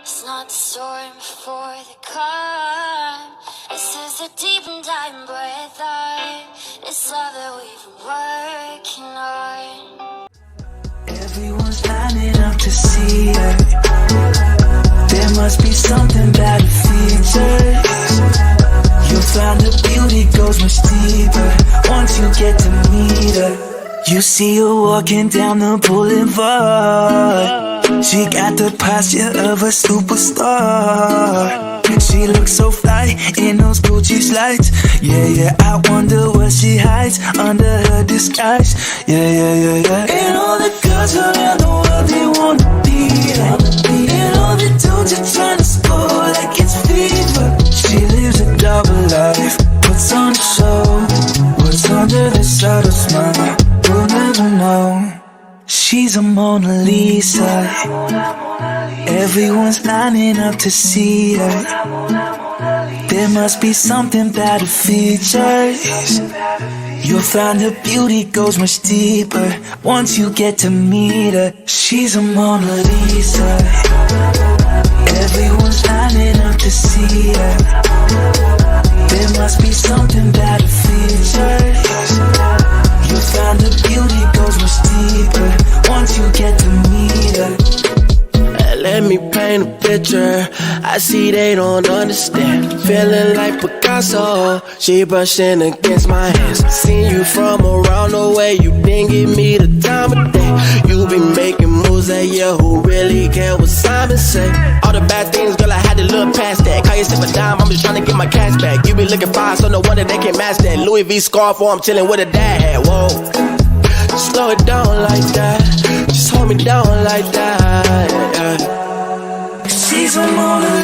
It's not the storm before the calm. This is a deep and dying breath. It's love that we've been working on. Everyone's lining up to see her. There must be something about the features. You'll find the beauty goes much deeper once you get to meet her. You see her walking down the boulevard. She got the posture of a superstar. She looks so fly in those Gucci slides. Yeah, yeah, I wonder what she hides under her disguise. Yeah, yeah, yeah, yeah. And all the girls around the world, they wanna be her. And all the dudes are trying to score like it's fever. She lives a double life, puts on a show. What's under the subtle smile, we'll never know. She's a Mona Lisa. Everyone's lining up to see her. There must be something about her features. You'll find her beauty goes much deeper once you get to meet her. She's a Mona Lisa. Everyone's lining up to see her. There must be something about her features. You'll find her beauty goes much deeper once you get to meet her. Let me paint a picture. I see they don't understand. Feeling like Picasso. She brushing against my hands. Seen you from around the way. You didn't give me the time of day. You be making moves that yeah, who really care what Simon say? All the bad things, girl, I had to look past that. Call yourself a dime, I'm just trying to get my cash back. You be looking fine, so no wonder they can't match that. Louis V scarf, or I'm chilling with a dad. Whoa, slow it down like that. Just hold me down like that. She's a Mona